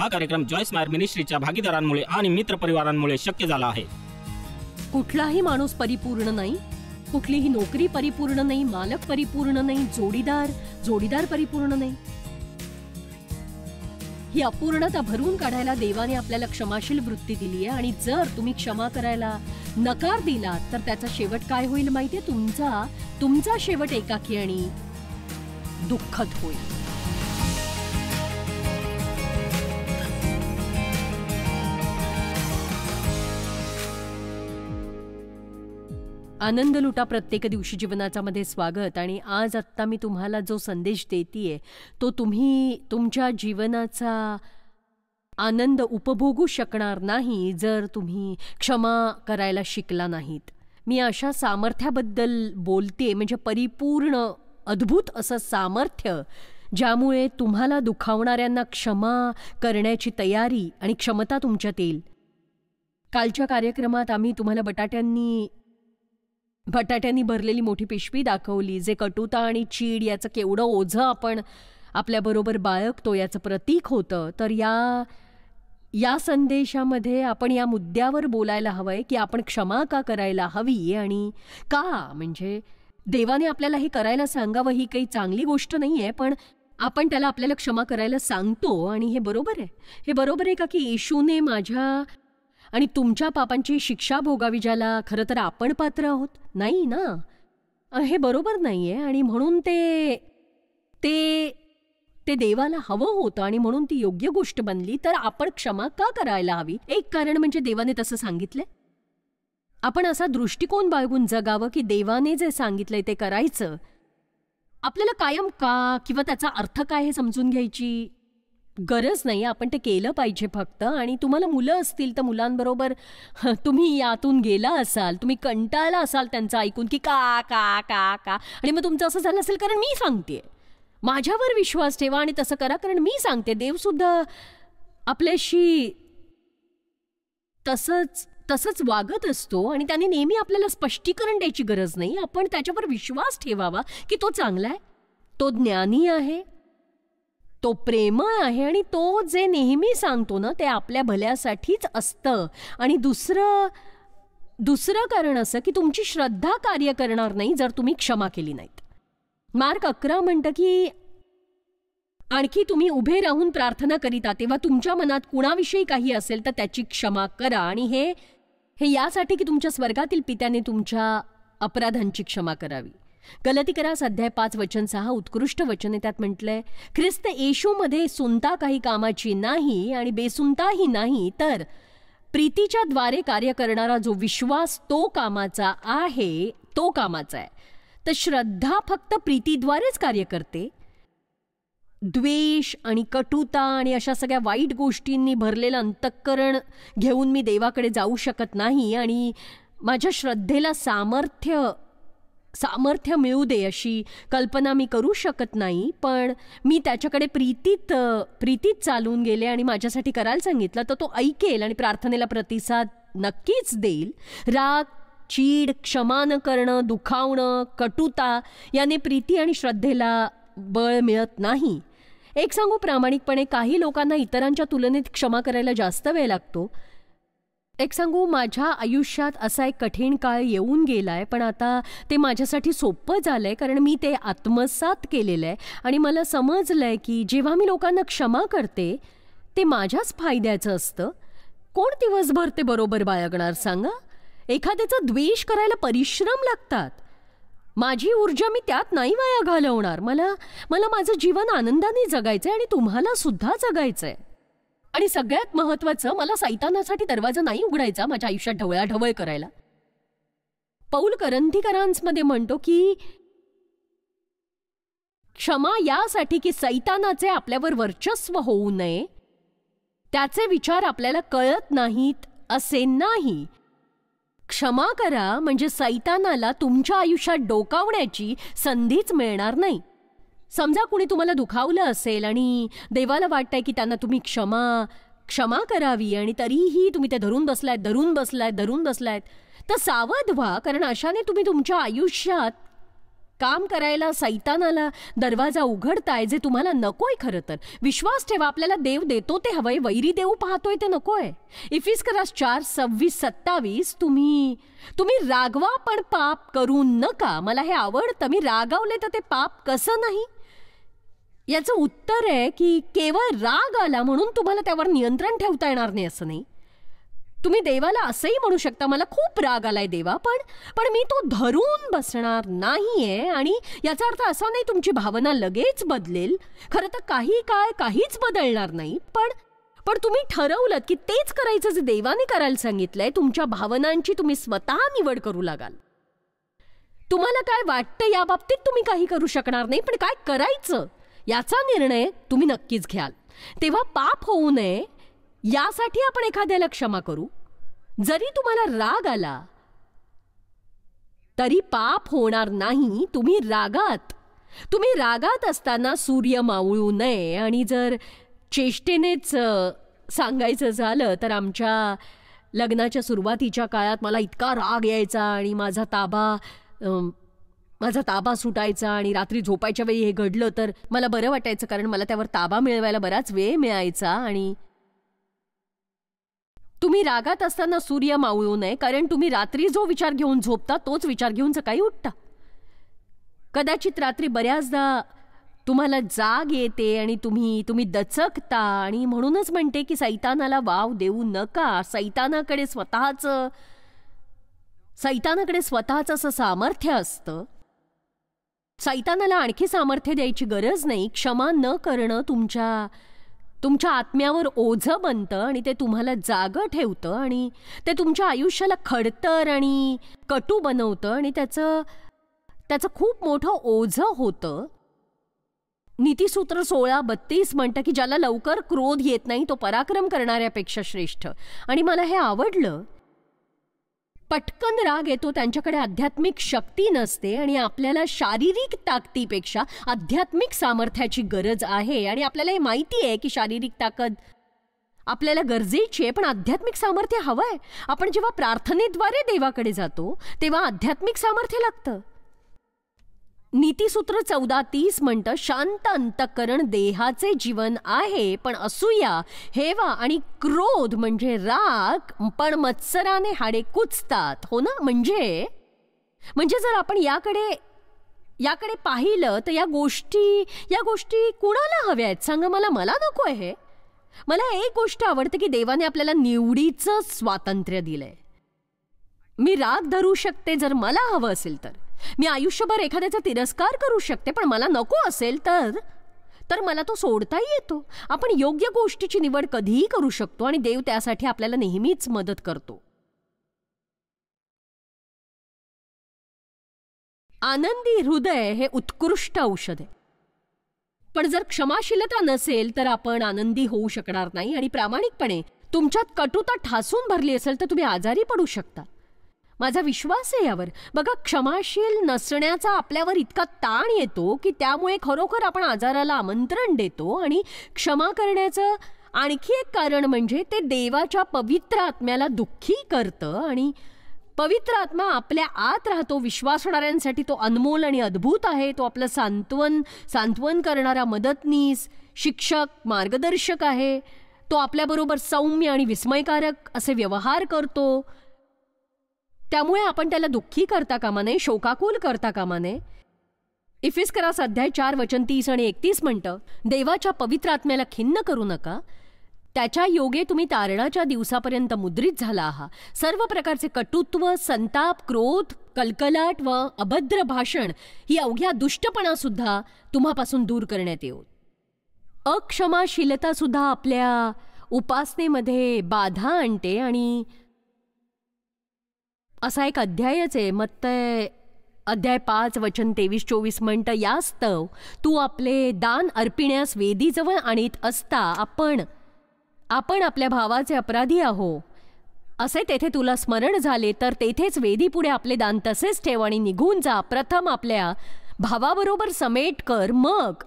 हा कार्यक्रम जॉय स्मायर मिनिस्ट्रीच्या भागीदारांमुळे आणि मित्रपरिवारांमुळे शक्य झाला आहे. कुठलाही माणूस परिपूर्ण नाही, कुठलीही नोकरी परिपूर्ण नाही, मालक परिपूर्ण नाही, जोडीदार परिपूर्ण नाही. ही अपूर्णता भरून काढायला देवाने आपल्याला क्षमाशील वृत्ती दिली आहे. आणि जर तुम्ही क्षमा करायला नकार दिला तर त्याचा शेवट काय होईल माहितीये? तुमचा शेवट एकाकी आणि दुःखद होईल. आनंद लुटा प्रत्येक दिवशी जीवनाचा मध्ये स्वागत. आणि आज आत्ता मी तुम्हाला जो संदेश देतीये तो तुम्ही तुमच्या जीवनाचा आनंद उपभोगू शकणार नाही जर तुम्ही क्षमा करायला शिकला नाहीत. मी अशा सामर्थ्याबद्दल बोलते, म्हणजे परिपूर्ण अद्भुत असं सामर्थ्य ज्यामुळे तुम्हाला दुखावणाऱ्यांना क्षमा करण्याची तयारी आणि क्षमता तुमच्यात येईल. कालच्या कार्यक्रमात आम्ही तुम्हाला बटाट्यांनी भरलेली मोठी पिशवी दाखवली, जे कटुता आणि चीड याचं केवढं ओझं आपण आपल्याबरोबर बाळगतो याचं प्रतीक होतं. तर या संदेशामध्ये आपण या मुद्द्यावर बोलायला हवंय की आपण क्षमा का करायला हवी आणि का. म्हणजे देवाने आपल्याला हे करायला सांगावं ही काही चांगली गोष्ट नाहीये, पण आपण त्याला आपल्याला क्षमा करायला सांगतो. आणि हे बरोबर आहे. हे बरोबर आहे का की येशूने माझ्या आणि तुमच्या पापांची शिक्षा भोगावी ज्याला खरं तर आपण पात्र आहोत? नाही ना, हे बरोबर नाहीये. आणि म्हणून ते देवाला हवं होतं आणि म्हणून ती योग्य गोष्ट बनली. तर आपण क्षमा का करायला हवी? एक कारण म्हणजे देवाने तसं सांगितलंय. आपण असा दृष्टिकोन बाळगून जगावं की देवाने जे सांगितलंय ते करायचं. आपल्याला कायम का किंवा त्याचा अर्थ काय हे समजून घ्यायची गरज नाही. आपण ते केलं पाहिजे फक्त. आणि तुम्हाला मुलं असतील तर मुलांबरोबर तुम्ही यातून गेला असाल, तुम्ही कंटाळला असाल त्यांचं ऐकून की का का का का. आणि मग तुमचं असं झालं असेल कारण मी सांगते, माझ्यावर विश्वास ठेवा आणि तसं करा कारण मी सांगते. देवसुद्धा आपल्याशी तसंच वागत असतो आणि त्याने नेहमी आपल्याला स्पष्टीकरण द्यायची गरज नाही. आपण त्याच्यावर विश्वास ठेवावा की तो चांगला आहे, तो ज्ञानी आहे, तो प्रेमळ आहे आणि तो जे नेहमी सांगतो ना ते आपल्या भल्यासाठीच असतं. आणि दुसरं कारण असं की तुमची श्रद्धा कार्य करणार नाही जर तुम्ही क्षमा केली नाहीत. मार्क 11 म्हणतं की आणखी तुम्ही उभे राहून प्रार्थना करीता तेव्हा तुमच्या मनात कुणाविषयी काही असेल तर त्याची क्षमा करा. आणि हे यासाठी की तुमच्या स्वर्गातील पित्याने तुमच्या अपराधांची क्षमा करावी. गलतीकरास अध्याय 5 वचन 6 उत्कृष्ट वचन आहे. त्यात म्हटलंय, ख्रिस्त येशूमध्ये सुनता काही कामाची नाही आणि बेसुनताही नाही, तर प्रीतीच्या द्वारे कार्य करणारा जो विश्वास तो कामाचा आहे. तर श्रद्धा फक्त प्रीतीद्वारेच कार्य करते. द्वेष आणि कटुता आणि अशा सगळ्या वाईट गोष्टींनी भरलेलं अंतःकरण घेऊन मी देवाकडे जाऊ शकत नाही आणि माझ्या श्रद्धेला सामर्थ्य मिळू दे अशी कल्पना मी करू शकत नाही. पण मी त्याच्याकडे प्रीतीत चालून गेले आणि माझ्यासाठी करायला सांगितलं तर तो ऐकेल आणि प्रार्थनेला प्रतिसाद नक्कीच देईल. राग, चीड, क्षमा न करणं, दुखावणं, कटुता याने प्रीती आणि श्रद्धेला बळ मिळत नाही. एक सांगू प्रामाणिकपणे, काही लोकांना इतरांच्या तुलनेत क्षमा करायला जास्त वेळ लागतो. एक सांगू, माझ्या आयुष्यात असा एक कठीण काळ येऊन गेलाय, पण आता ते माझ्यासाठी सोपं झालंय कारण मी ते आत्मसात केलेलं आहे आणि मला समजलंय की जेव्हा मी लोकांना क्षमा करते ते माझ्याच फायद्याचं असतं. कोण दिवसभर ते बरोबर बाळगणार सांगा? एखाद्याचा द्वेष करायला परिश्रम लागतात. माझी ऊर्जा मी त्यात नाही वाया घालवणार. मला माझं जीवन आनंदाने जगायचंय आणि तुम्हाला सुद्धा जगायचंय. आणि सगळ्यात महत्वाचं, मला सैतानासाठी दरवाजा नाही उघडायचा माझ्या आयुष्यात ढवळाढवळ करायला. पौल करंथीकरांमध्ये म्हणतो की क्षमा यासाठी की सैतानाचे आपल्यावर वर्चस्व होऊ नये, त्याचे विचार आपल्याला कळत नाहीत असे नाही. क्षमा करा म्हणजे सैतानाला तुमच्या आयुष्यात डोकावण्याची संधीच मिळणार नाही. समजा कुणी तुम्हाला दुखावलं असेल आणि देवाला वाटतंय की त्यांना तुम्ही क्षमा करावी आणि तरीही तुम्ही ते धरून बसलायत, तर सावध व्हा, कारण अशाने तुम्ही तुमच्या आयुष्यात काम करायला सैतानाला दरवाजा उघडताय जे तुम्हाला नकोय. खरं तर विश्वास ठेवा, आपल्याला देव देतो ते हवंय, वैरी देव पाहतोय ते नकोय. इफिस्करास 4:26-27 तुम्ही रागवा पण पाप करू नका. मला हे आवडतं. मी रागावले तर ते पाप कसं नाही. याचं उत्तर आहे की केवळ राग आला म्हणून तुम्हाला त्यावर नियंत्रण ठेवता येणार नाही असं नाही. तुम्ही देवाला असंही म्हणू शकता, मला खूप राग आलाय देवा, पण मी तो धरून बसणार नाहीये. आणि याचा अर्थ असा नाही तुमची भावना लगेच बदलेल. खरं तर काही काळ काहीच बदलणार नाही. पण तुम्ही ठरवलं की तेच करायचं जे देवाने करायला सांगितलंय. तुमच्या भावनांची तुम्ही स्वतः निवड करू लागाल. तुम्हाला काय वाटतं या बाबतीत तुम्ही काही करू शकणार नाही, पण काय करायचं याचा निर्णय तुम्ही नक्कीच घ्याल. तेव्हा पाप होऊ नये यासाठी आपण एखाद्याला क्षमा करू. जरी तुम्हाला राग आला तरी पाप होणार नाही. तुम्ही रागात असताना सूर्य मावळू नये. आणि जर चेष्टेनेच सांगायचं झालं तर आमच्या लग्नाच्या सुरुवातीच्या काळात मला इतका राग यायचा आणि माझा ताबा सुटायचा. आणि रात्री झोपायच्या वेळी हे घडलं तर मला बरं वाटायचं, कारण मला त्यावर ताबा मिळवायला बराच वेळ मिळायचा. आणि तुम्ही रागात असताना सूर्य मावळू नये, कारण तुम्ही रात्री जो विचार घेऊन झोपता तोच विचार घेऊन सकाळी उठता. कदाचित रात्री बऱ्याचदा तुम्हाला जाग येते आणि तुम्ही दचकता. आणि म्हणूनच म्हणते की सैतानाला वाव देऊ नका. सैतानाकडे स्वतःचं असं सामर्थ्य असतं. सैतानाला आणखी सामर्थ्य द्यायची गरज नाही. क्षमा न करणं तुमच्या आत्म्यावर ओझं बनतं आणि ते तुम्हाला जागं ठेवतं आणि ते तुमच्या आयुष्याला खडतर आणि कटू बनवतं आणि त्याचं खूप मोठं ओझं होतं. नीतिसूत्र 16:32 म्हणतं की ज्याला लवकर क्रोध येत नाही तो पराक्रम करणाऱ्यापेक्षा श्रेष्ठ. आणि मला हे आवडलं. पटकन राग येतो त्यांच्याकडे आध्यात्मिक शक्ती नसते आणि आपल्याला शारीरिक ताकदीपेक्षा आध्यात्मिक सामर्थ्याची गरज आहे. आणि आपल्याला हे माहिती आहे की शारीरिक ताकद आपल्याला गरजेची आहे, पण आध्यात्मिक सामर्थ्य हवंय. आपण जेव्हा प्रार्थनेद्वारे देवाकडे जातो तेव्हा आध्यात्मिक सामर्थ्य लागतं. नीतिसूत्र 14:30 म्हणतं शांत अंतःकरण देहाचे जीवन आहे, पण असूया, हेवा आणि क्रोध म्हणजे राग पण मत्सराने हाडे कुचतात. हो ना. म्हणजे जर आपण याकडे पाहिलं तर या गोष्टी कुणाला हव्या आहेत सांगा मला नको आहे. मला एक गोष्ट आवडते की देवाने आपल्याला निवडीचं स्वातंत्र्य दिलंय. मी राग धरू शकते जर मला हवं असेल तर. मी आयुष्यभर एखाद्याचा तिरस्कार करू शकते, पण मला नको असेल तर मला तो सोडताही येतो. आपण योग्य गोष्टीची निवड कधीही करू शकतो आणि देव त्यासाठी आपल्याला नेहमीच मदत करतो. आनंदी हृदय हे उत्कृष्ट औषध आहे. पण जर क्षमाशीलता नसेल तर आपण आनंदी होऊ शकणार नाही. आणि प्रामाणिकपणे तुमच्यात कटुता ठासून भरली असेल तर तुम्ही आजारी पडू शकता. माझा विश्वास आहे यावर. बघा, क्षमाशील नसण्याचा आपल्यावर इतका ताण येतो की त्यामुळे खरोखर आपण आजाराला आमंत्रण देतो. आणि क्षमा करण्याचं आणखी एक कारण म्हणजे ते देवाच्या पवित्र आत्म्याला दुःखी करतं. आणि पवित्र आत्मा आपल्या आत राहतो. विश्वासणाऱ्यांसाठी तो अनमोल आणि अद्भुत आहे. तो आपलं सांत्वन करणारा मदतनीस, शिक्षक, मार्गदर्शक आहे. तो आपल्याबरोबर सौम्य आणि विस्मयकारक असे व्यवहार करतो. त्यामुळे आपण त्याला दुःखी करता कामा नये, शोकाकुल करता कामा नये. इफिस्करास 4:30-31 म्हणतं देवाच्या पवित्र आत्म्याला खिन्न करू नका. त्याच्या योगे तुम्ही तारणाच्या दिवसापर्यंत मुद्रित झाला आहात. सर्व प्रकारचे कटुत्व, संताप, क्रोध, कलकलाट व अभद्र भाषण ही अवघ्या दुष्टपणा सुद्धा तुम्हापासून दूर करण्यात येऊ. अक्षमाशीलता सुद्धा आपल्या उपासनेमध्ये बाधा आणते. आणि असा एक अध्यायच आहे, मत्तय 5:23-24 म्हणतं यास्तव तू आपले दान अर्पिण्यास वेदीजवळ आणीत असता आपण आपल्या भावाचे अपराधी आहो असे तेथे तुला स्मरण झाले तर तेथेच वेदीपुढे आपले दान तसेच ठेव आणि निघून जा. प्रथम आपल्या भावाबरोबर समेट कर, मग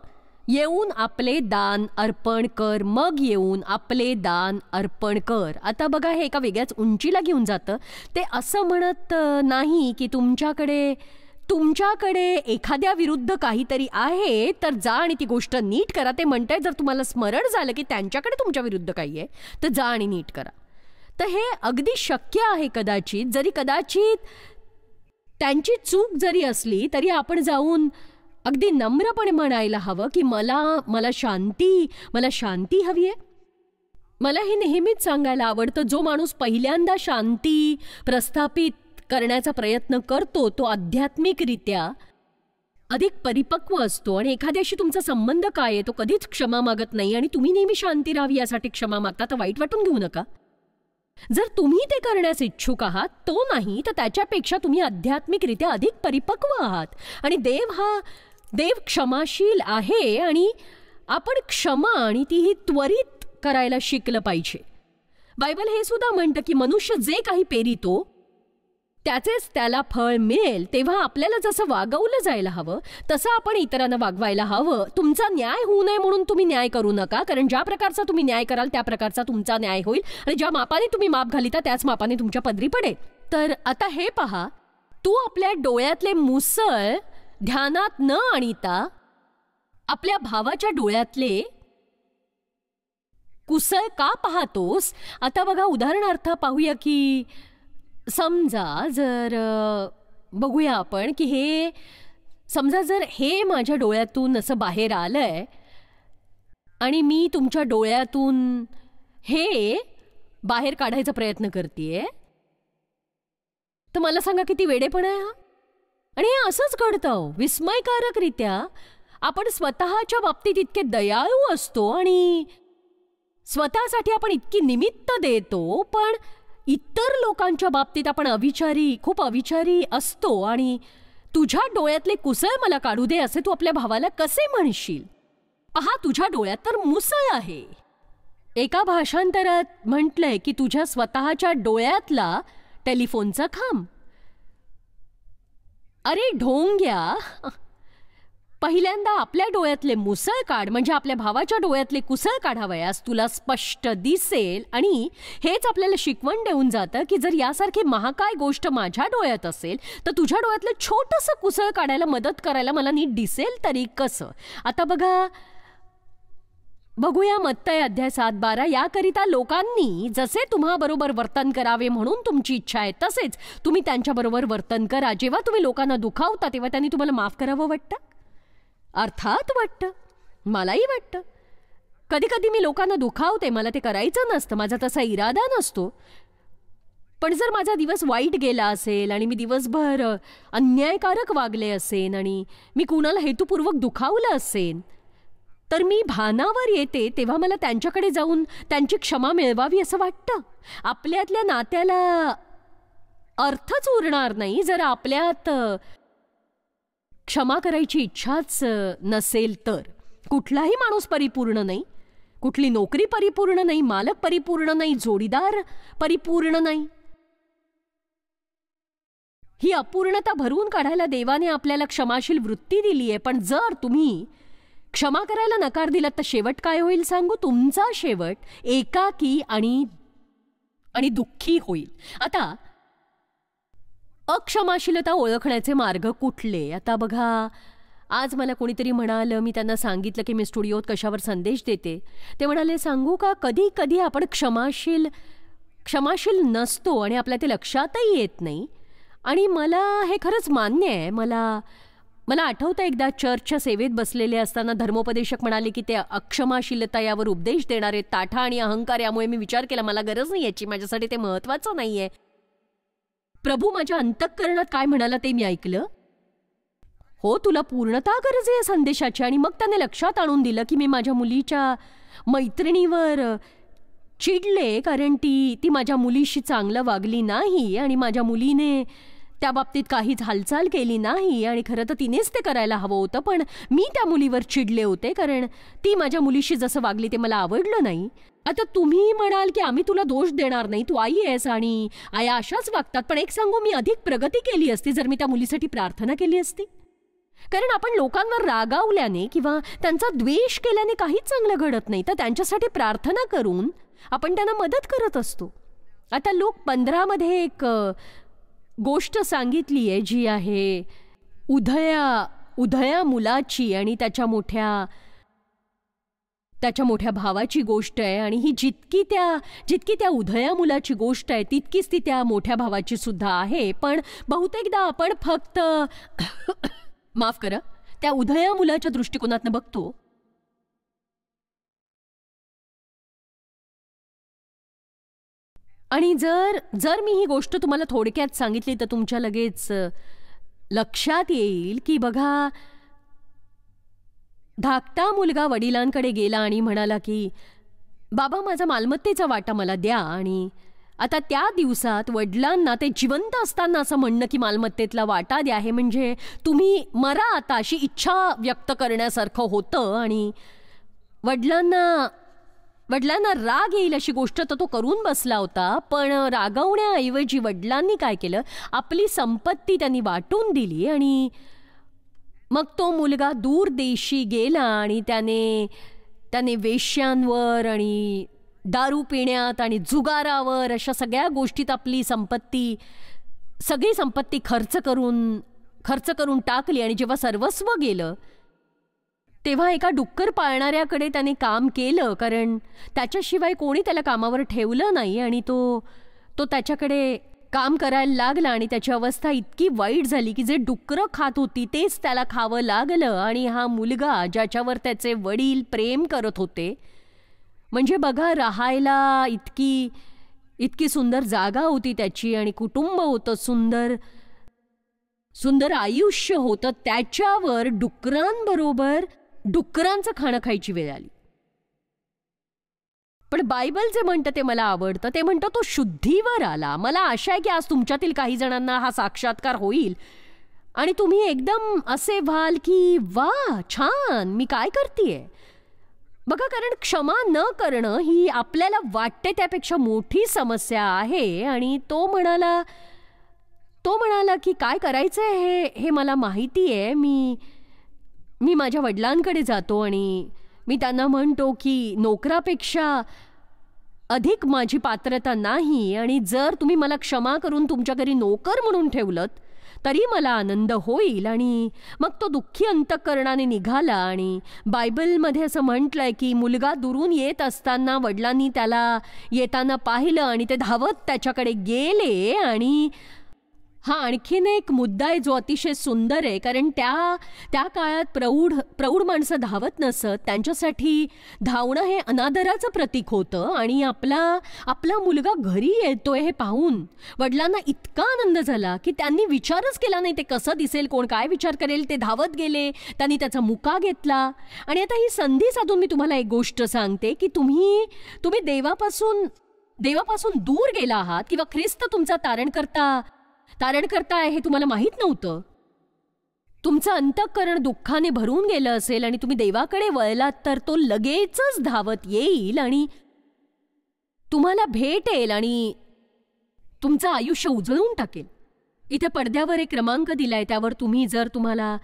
येऊन आपले दान अर्पण कर, मग येऊन आपले दान अर्पण कर. आता बघा, हे एका वेगळ्याच उंचीला घेऊन जातं. ते असं म्हणत नाही की तुमच्याकडे एखाद्या विरुद्ध काहीतरी आहे तर जा आणि ती गोष्ट नीट करा. ते म्हणताय जर तुम्हाला स्मरण झालं की त्यांच्याकडे तुमच्या विरुद्ध काही आहे तर जा आणि नीट करा. तर हे अगदी शक्य आहे कदाचित. जरी कदाचित त्यांची चूक जरी असली तरी आपण जाऊन अगदी नम्रपणे म्हणायला हवं की मला शांती हवी आहे. मला हे नेहमीच सांगायला आवडतं, जो माणूस पहिल्यांदा शांती प्रस्थापित करण्याचा प्रयत्न करतो तो आध्यात्मिकरित्या अधिक परिपक्व असतो. आणि एखाद्याशी तुमचा संबंध काय आहे तो कधीच क्षमा मागत नाही आणि तुम्ही नेहमी शांती राहावी यासाठी क्षमा मागता. तर वाईट वाटून घेऊ नका. जर तुम्ही ते करण्यास इच्छुक आहात तो नाही तर त्याच्यापेक्षा तुम्ही आध्यात्मिकरित्या अधिक परिपक्व आहात. आणि देव क्षमाशील आहे आणि आपण क्षमा आणि तीही त्वरित करायला शिकलं पाहिजे. बायबल हे सुद्धा म्हणतं की मनुष्य जे काही पेरितो त्याचेच त्याला फळ मिळेल. तेव्हा आपल्याला जसं वागवलं जायला हवं तसं आपण इतरांना वागवायला हवं. तुमचा न्याय होऊ नये म्हणून तुम्ही न्याय करू नका, कारण ज्या प्रकारचा तुम्ही न्याय कराल त्या प्रकारचा तुमचा न्याय होईल आणि ज्या मापाने तुम्ही माप घालिता त्याच मापाने तुमच्या पदरी पडेल. तर आता हे पहा, तू आपल्या डोळ्यातले मुसळ ध्यानात न आणता आपल्या भावाच्या डोळ्यातले कुसळ का पाहतोस? आता बघा, उदाहरणार्थ पाहूया की समजा जर बघूया आपण की समजा जर हे माझ्या डोळ्यातून असं बाहेर आलंय आणि मी तुमच्या डोळ्यातून हे बाहेर काढायचा प्रयत्न करतेय, तर मला सांगा किती वेडेपणा आहे हा. आणि हे असंच घडतं विस्मयकारकरित्या. आपण स्वतःच्या बाबतीत इतके दयाळू असतो आणि स्वतःसाठी आपण इतकी निमित्त देतो, पण इतर लोकांच्या बाबतीत आपण खूप अविचारी असतो. आणि तुझ्या डोळ्यातले कुसळ मला काढू दे असे तू आपल्या भावाला कसे म्हणशील? पहा, तुझ्या डोळ्यात तर मुसळ आहे. एका भाषांतरात म्हटलंय की तुझ्या स्वतःच्या डोळ्यातला टेलिफोनचा खांब. अरे ढोंग्या, पहिल्यांदा आपल्या डोळ्यातले मुसळ काढ, म्हणजे आपल्या भावाच्या डोळ्यातले कुसळ काढावयास तुला स्पष्ट दिसेल. आणि हेच आपल्याला शिकवण देऊन जातं की जर यासारखी महाकाय गोष्ट माझ्या डोळ्यात असेल तर तुझ्या डोळ्यातलं छोटंसं कुसळ काढायला मदत करायला मला नीट दिसेल तरी कसं? आता बघूया मत्तय अध्याय 7:12. याकरिता लोकांनी जसे तुम्हाबरोबर वर्तन करावे म्हणून तुमची इच्छा आहे तसेच तुम्ही त्यांच्याबरोबर वर्तन करा. जेव्हा तुम्ही लोकांना दुखावता तेव्हा त्यांनी तुम्हाला माफ करावं वाटतं? अर्थात वाटतं, मलाही वाटतं. कधी कधी मी लोकांना दुखावते, मला ते करायचं नसतं, माझा तसा इरादा नसतो. पण जर माझा दिवस वाईट गेला असेल आणि मी दिवसभर अन्यायकारक वागले असेन आणि मी कुणाला हेतुपूर्वक दुखावलं असेल तर मी भानावर येते तेव्हा मला त्यांच्याकडे जाऊन त्यांची क्षमा मिळवावी असं वाटतं. आपल्यातल्या नात्याला अर्थच उरणार नाही जर आपल्यात क्षमा करायची इच्छाच नसेल तर. कुठलाही माणूस परिपूर्ण नाही, कुठली नोकरी परिपूर्ण नाही, मालक परिपूर्ण नाही, जोडीदार परिपूर्ण नाही. ही अपूर्णता भरून काढायला देवाने आपल्याला क्षमाशील वृत्ती दिली आहे. पण जर तुम्ही क्षमा करायला नकार दिलात तर शेवट काय होईल सांगू? तुमचा शेवट एकाकी आणि दुःखी होईल. आता अक्षमाशीलता ओळखण्याचे मार्ग कुठले? आता बघा, आज मला कोणीतरी म्हणालं, मी त्यांना सांगितलं की मी स्टुडिओत कशावर संदेश देते. ते म्हणाले, सांगू का, कधी कधी आपण क्षमाशील नसतो आणि आपल्या ते लक्षातही येत नाही. आणि मला हे खरंच मान्य आहे. मला आठवतं एकदा चर्चच्या सेवेत बसलेले असताना धर्मोपदेशक म्हणाले की ते अक्षमाशीलता यावर उपदेश देणारे ताठा आणि अहंकार. यामुळे मी विचार केला, मला गरज नाही याची, माझ्यासाठी ते महत्वाचं नाहीये. प्रभू माझ्या अंतःकरणात काय म्हणाला ते मी ऐकलं. हो, तुला पूर्णता गरज आहे संदेशाची. आणि मग त्याने लक्षात आणून दिलं की मी माझ्या मुलीच्या मैत्रिणीवर चिडले कारण ती माझ्या मुलीशी चांगलं वागली नाही आणि माझ्या मुलीने त्या बाबतीत काहीच हालचाल केली नाही. आणि खरं तर तिनेच ते करायला हवं होतं, पण मी त्या मुलीवर चिडले होते कारण ती माझ्या मुलीशी जसं वागली ते मला आवडलं नाही. आता तुम्ही म्हणाल की आम्ही तुला दोष देणार नाही, तू आई आहेस आणि आया अशाच वागतात. पण एक सांगू, मी अधिक प्रगती केली असती जर मी त्या मुलीसाठी प्रार्थना केली असती. कारण आपण लोकांवर रागावल्याने किंवा त्यांचा द्वेष केल्याने काहीच चांगलं घडत नाही. तर त्यांच्यासाठी प्रार्थना करून आपण त्यांना मदत करत असतो. आता लूक 15 मध्ये एक गोष्ट सांगितली आहे जी आहे उदया मुलाची आणि त्याच्या मोठ्या भावाची गोष्ट आहे, आणि ही जितकी त्या उदया मुलाची गोष्ट आहे तितकीच ती त्या मोठ्या भावाची सुद्धा आहे. पण बहुतेकदा आपण फक्त माफ करा, त्या उदया मुलाच्या दृष्टिकोनातनं बघतो. आणि जर मी ही गोष्ट तुम्हाला थोडक्यात सांगितली तर तुमच्या लगेच लक्षात येईल की बघा, धाकटा मुलगा वडिलांकडे गेला आणि म्हणाला की बाबा, माझा मालमत्तेचा वाटा मला द्या. आणि आता त्या दिवसात वडिलांना ते जिवंत असताना असं म्हणणं की मालमत्तेतला वाटा द्या, हे म्हणजे तुम्ही मरा आता अशी इच्छा व्यक्त करण्यासारखं होतं. आणि वडिलांना राग येईल अशी गोष्ट तर तो करून बसला होता. पण रागवण्याऐवजी वडिलांनी काय केलं, आपली संपत्ती त्यांनी वाटून दिली. आणि मग तो मुलगा दूर देशी गेला आणि त्याने वेश्यांवर आणि दारू पिण्यात आणि जुगारावर अशा सगळ्या गोष्टीत आपली सगळी संपत्ती खर्च करून टाकली. आणि जेव्हा सर्वस्व गेलं तेव्हा एका डुक्कर पाळणाऱ्याकडे त्याने काम केलं, कारण त्याच्याशिवाय कोणी त्याला कामावर ठेवलं नाही. आणि तो त्याच्याकडे काम करायला लागला आणि त्याची अवस्था इतकी वाईट झाली की जे डुकरं खात होती तेच त्याला खावं लागलं. आणि हा मुलगा, ज्याच्यावर त्याचे वडील प्रेम करत होते, म्हणजे बघा, राहायला इतकी सुंदर जागा होती त्याची आणि कुटुंब होतं, सुंदर आयुष्य होतं, त्याच्यावर डुकरांचं खाणं खायची वेळ आली. पण बायबल जे म्हणतं ते मला आवडतं. ते म्हणतं तो शुद्धीवर आला. मला आशा आहे की आज तुमच्यातील काही जणांना हा साक्षात्कार होईल आणि तुम्ही एकदम असे व्हाल की वा, छान, मी काय करतेय. बघा, कारण क्षमा न करणं ही आपल्याला वाटते त्यापेक्षा मोठी समस्या आहे. आणि तो म्हणाला की काय करायचंय हे मला माहिती आहे. मी माझ्या वडिलांकडे जातो आणि मी त्यांना म्हणतो की नोकरापेक्षा अधिक माझी पात्रता नाही, आणि जर तुम्ही मला क्षमा करून तुमच्या घरी नोकर म्हणून ठेवलं तरी मला आनंद होईल. आणि मग तो दुःखी अंतःकरणाने निघाला. आणि बायबलमध्ये असं म्हटलंय की मुलगा दुरून येत असताना वडिलांनी त्याला येताना पाहिलं आणि ते धावत त्याच्याकडे गेले. आणि हा आणखीन एक मुद्दा आहे जो अतिशय सुंदर आहे, कारण त्या काळात प्रौढ माणसं धावत नसत. त्यांच्यासाठी धावणं हे अनादराचं प्रतीक होतं. आणि आपला मुलगा घरी येतोय हे पाहून वडिलांना इतका आनंद झाला की त्यांनी विचारच केला नाही ते कसं दिसेल, कोण काय विचार करेल. ते धावत गेले, त्यांनी त्याचा मुका घेतला. आणि आता ही संधी साधून मी तुम्हाला एक गोष्ट सांगते की तुम्ही देवापासून दूर गेला आहात किंवा ख्रिस्त तुमचा तारणकर्ता आहे हे तुम्हाला माहीत नव्हतं. तुमचं अंतःकरण दुःखाने भरून गेलं असेल आणि तुम्ही देवाकडे वळलात तर तो लगेचच धावत येईल आणि तुम्हाला भेटेल आणि तुमचं आयुष्य उजळून टाकेल. इथे पडद्यावर एक क्रमांक दिलाय, त्यावर जर तुम्हाला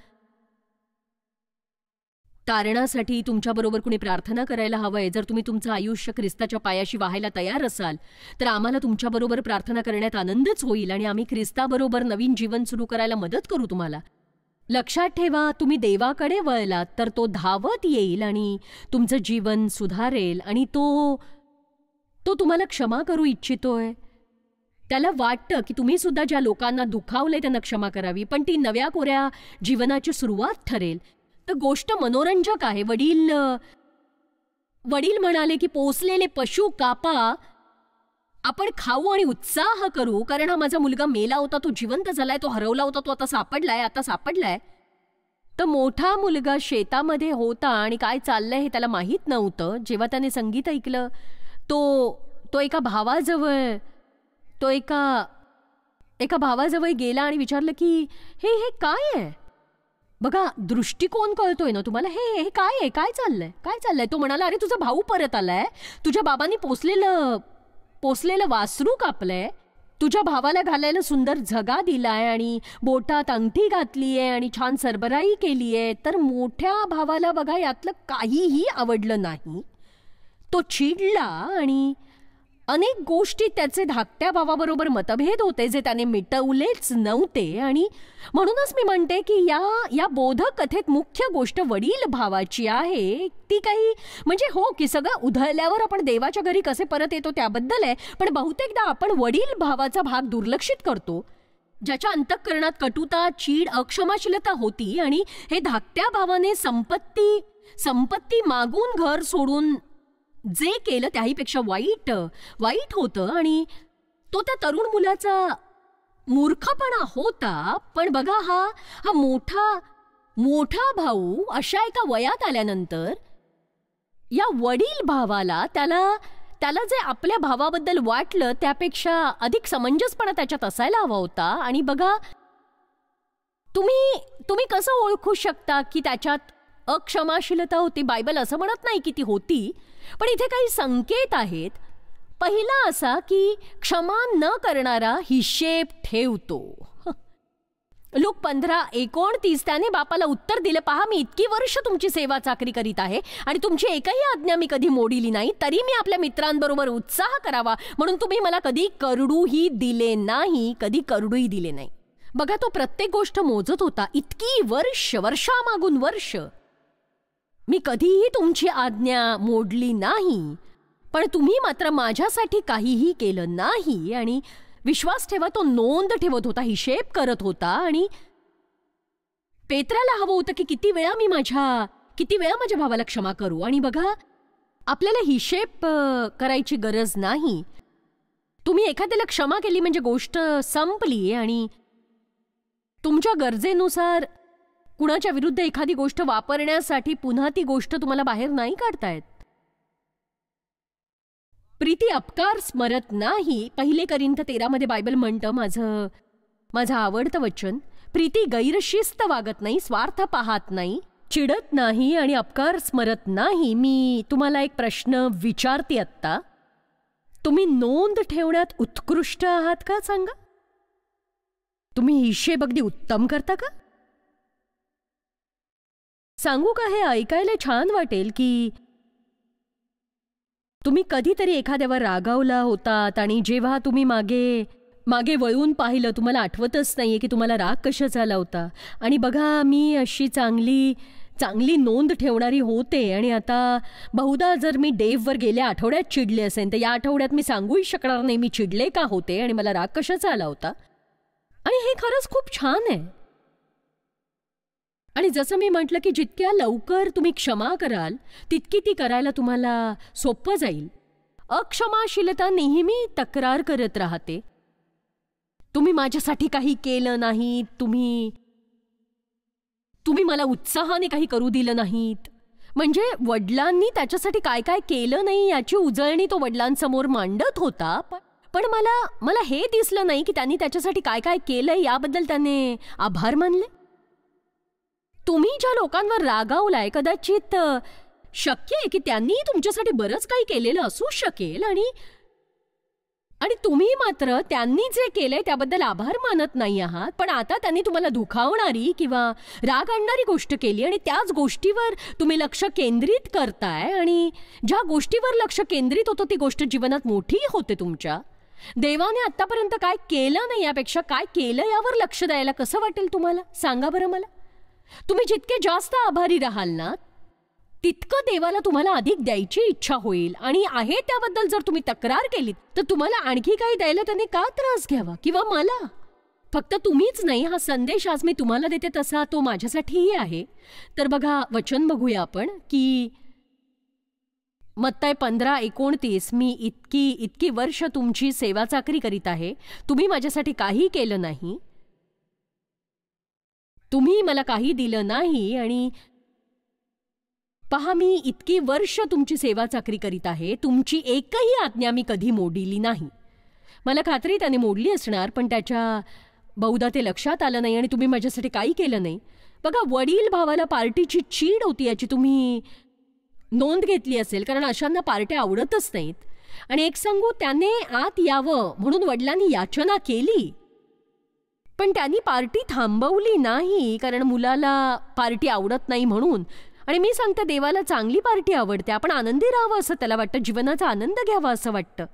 तारणासाठी तुमच्याबरोबर कुणी प्रार्थना करायला हवंय, जर तुम्ही तुमचं आयुष्य ख्रिस्ताच्या पायाशी वाहायला तयार असाल तर आम्हाला तुमच्याबरोबर प्रार्थना करण्यात आनंदच होईल आणि आम्ही ख्रिस्ताबरोबर नवीन जीवन सुरू करायला मदत करू तुम्हाला. लक्षात ठेवा, तुम्ही देवाकडे वळलात तर तो धावत येईल आणि तुमचं जीवन सुधारेल. आणि तो तुम्हाला क्षमा करू इच्छितोय. त्याला वाटतं की तुम्ही सुद्धा ज्या लोकांना दुखावलंय त्यांना क्षमा करावी, पण ती नव्या कोऱ्या जीवनाची सुरुवात ठरेल. तर गोष्ट मनोरंजक आहे. वडील म्हणाले की पोसलेले पशु कापा, आपण खाऊ आणि उत्साह करू, कारण हा माझा मुलगा मेला होता, तो जिवंत झालाय, तो हरवला होता, तो आता सापडलाय. तर मोठा मुलगा शेतामध्ये होता आणि काय चाललंय हे त्याला माहीत नव्हतं. जेव्हा त्याने संगीत ऐकलं तो एका भावाजवळ गेला आणि विचारलं की हे काय आहे. बघा, दृष्टिकोन कळतोय ना तुम्हाला. हे काय आहे, काय चाललंय. तो म्हणाला, अरे तुझा भाऊ परत आलाय, तुझ्या बाबांनी पोसलेलं वासरू कापलंय, तुझ्या भावाला घालायला सुंदर झगा दिलाय आणि बोटात अंगठी घातलीये आणि छान सरबराई केलीये. तर मोठ्या भावाला बघा यातलं काहीही आवडलं नाही. तो चिडला आणि अनेक गोष्टी त्याचे धाकट्या भावाबरोबर मतभेद होते जे त्याने मिटवलेच नव्हते. आणि म्हणूनच मी म्हणते की या बोधक कथेत मुख्य गोष्ट वडील भावाची आहे. ती काही म्हणजे हो की सगळं उधळल्यावर आपण देवाच्या घरी कसे परत येतो त्याबद्दल आहे, पण बहुतेकदा आपण वडील भावाचा भाग दुर्लक्षित करतो, ज्याच्या अंतःकरणात कटुता, चीड, अक्षमाशीलता होती. आणि हे धाकट्या भावाने संपत्ती मागून घर सोडून जे केलं त्याहीपेक्षा वाईट होतं. आणि तो त्या तरुण मुलाचा मूर्खपणा होता. पण बघा, हा मोठा भाऊ अशा एका वयात आल्यानंतर या वडील भावाला त्याला जे आपल्या भावाबद्दल वाटलं त्यापेक्षा अधिक समंजसपणा त्याच्यात असायला हवा होता. आणि बघा, तुम्ही कसं ओळखू शकता की त्याच्यात अक्षमाशीलता होती? बायबल असं म्हणत नाही की ती होती, पण इथे काही संकेत आहेत. पहिला असा की क्षमा न करणारा हिशेब ठेवतो. लूक 15:29 त्याने बापाला उत्तर दिलं, पहा मी इतकी वर्ष तुमची सेवा चाकरी करीत आहे आणि तुमची एकही आज्ञा मी कधी मोडिली नाही, तरी मी आपल्या मित्रांबरोबर उत्साह करावा म्हणून तुम्ही मला कधी करडूही दिले नाही. बघा, तो प्रत्येक गोष्ट मोजत होता. इतकी वर्षामागून वर्ष मी कधीही तुमची आज्ञा मोडली नाही, पण तुम्ही मात्र माझ्यासाठी काहीही केलं नाही. आणि विश्वास ठेवा, तो नोंद ठेवत होता, हिशेब करत होता. आणि पेत्राला हवं होतं की किती वेळा माझ्या भावाला क्षमा करू. आणि बघा, आपल्याला हिशेब करायची गरज नाही. तुम्ही एखाद्याला क्षमा केली म्हणजे गोष्ट संपली. आणि तुमच्या गरजेनुसार कुणाच्या विरुद्ध एखादी गोष्ट वापरण्यासाठी पुन्हा ती गोष्ट तुम्हाला बाहेर नाही काढतायत. प्रीती अपकार स्मरत नाही. 1 कोरिंथ 13 बायबल म्हणतं, माझं आवडतं वचन, प्रीती गैरशिस्त वागत नाही, स्वार्थ पाहत नाही, चिडत नाही आणि अपकार स्मरत नाही. मी तुम्हाला एक प्रश्न विचारते आत्ता. तुम्ही नोंद ठेवण्यात उत्कृष्ट आहात का? सांगा. तुम्ही हिशेब अगदी उत्तम करता का? सांगू का, हे ऐकायला छान वाटेल की तुम्ही कधीतरी एखाद्यावर रागावला होतात आणि जेव्हा तुम्ही मागे वळून पाहिलं तुम्हाला आठवतच नाहीये की तुम्हाला राग कशाचा आला होता. आणि बघा, मी अशी चांगली नोंद ठेवणारी होते आणि आता बहुधा जर मी डेव्हवर गेल्या आठवड्यात चिडले असेल तर या आठवड्यात मी सांगूही शकणार नाही मी चिडले का होते आणि मला राग कशाचा आला होता. आणि हे खरंच खूप छान आहे. आणि जसं मी म्हटलं की जितक्या लवकर तुम्ही क्षमा कराल तितकी ती करायला तुम्हाला सोपं जाईल. अक्षमाशीलता नेहमी तक्रार करत राहते. तुम्ही माझ्यासाठी काही केलं नाही, तुम्ही मला उत्साहाने काही करू दिलं नाहीत. म्हणजे वडिलांनी त्याच्यासाठी काय काय केलं नाही याची उजळणी तो वडिलांसमोर मांडत होता. पण मला हे दिसलं नाही की त्यांनी त्याच्यासाठी काय काय केलंय याबद्दल त्याने आभार मानले. तुम्ही ज्या लोकांवर रागावलाय कदाचित शक्य आहे की त्यांनी तुमच्यासाठी बरंच काही केलेलं असू शकेल आणि तुम्ही मात्र त्यांनी जे केलंय त्याबद्दल आभार मानत नाही आहात. पण आता त्यांनी तुम्हाला दुखावणारी किंवा राग आणणारी गोष्ट केली आणि त्याच गोष्टीवर तुम्ही लक्ष केंद्रित करताय. आणि ज्या गोष्टीवर लक्ष केंद्रित होतं ती गोष्ट जीवनात मोठी होते तुमच्या. देवाने आतापर्यंत काय केलं नाही यापेक्षा काय केलं यावर लक्ष द्यायला कसं वाटेल तुम्हाला? सांगा बरं मला. तुम्ही जितके जास्त आभारी राहाल ना तितकं देवाला तुम्हाला अधिक द्यायची इच्छा होईल. आणि आहे त्याबद्दल जर तुम्ही तक्रार केलीत तर तुम्हाला आणखी काही द्यायला त्याने का त्रास घ्यावा? किंवा मला फक्त तुम्हीच नाही, हा संदेश आज मी तुम्हाला देते तसा तो माझ्यासाठीही आहे. तर बघा, वचन बघूया आपण की मत्ताई 15:29 मी इतकी वर्ष तुमची सेवा चाकरी करीत आहे, तुम्ही माझ्यासाठी काही केलं नाही, तुम्ही मला काही दिलं नाही. आणि पहा, मी इतकी वर्ष तुमची सेवा चाकरी करीत आहे, तुमची एकही आज्ञा मी कधी मोडली नाही. मला खात्री त्याने मोडली असणार, पण त्याच्या बहुधा ते लक्षात आलं नाही आणि तुम्ही माझ्यासाठी काही केलं नाही. बघा, वडील भावाला पार्टीची चीड होती याची तुम्ही नोंद घेतली असेल, कारण अशांना पार्ट्या आवडतच नाहीत. आणि एक सांगू, त्याने आत यावं म्हणून वडिलांनी याचना केली, पण त्यांनी पार्टी थांबवली नाही कारण मुलाला पार्टी आवडत नाही म्हणून. आणि मी सांगते, देवाला चांगली पार्टी आवडते. आपण आनंदी राहावं असं त्याला वाटतं, जीवनाचा आनंद घ्यावा असं वाटतं.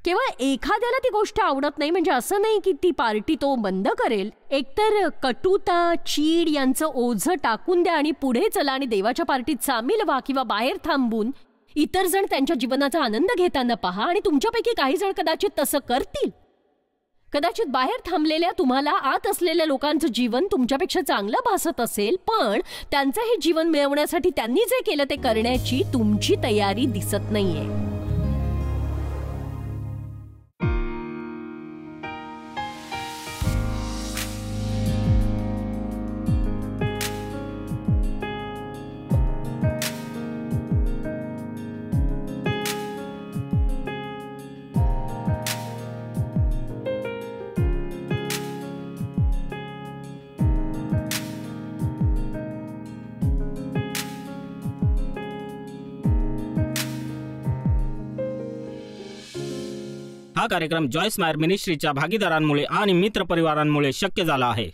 केवळ एखाद्याला ती गोष्ट आवडत नाही म्हणजे असं नाही की ती पार्टी तो बंद करेल. एकतर कटुता, चीड यांचं ओझं टाकून द्या आणि पुढे चला आणि देवाच्या पार्टीत सामील व्हा, किंवा बाहेर थांबून इतर जण त्यांच्या जीवनाचा आनंद घेताना पहा. आणि तुमच्यापैकी काही जण कदाचित तसं करतील. कदाचित बाहेर थांबलेल्या तुम्हाला आत असलेल्या लोकांचं जीवन तुमच्यापेक्षा चांगलं भासत असेल, पण त्यांचं हे जीवन मिळवण्यासाठी त्यांनी जे केलं ते करण्याची तुमची तयारी दिसत नाहीये. हा कार्यक्रम जॉयस मायर मिनिस्ट्रीच्या भागीदारांमुळे आणि मित्रपरिवारांमुळे शक्य झाला आहे.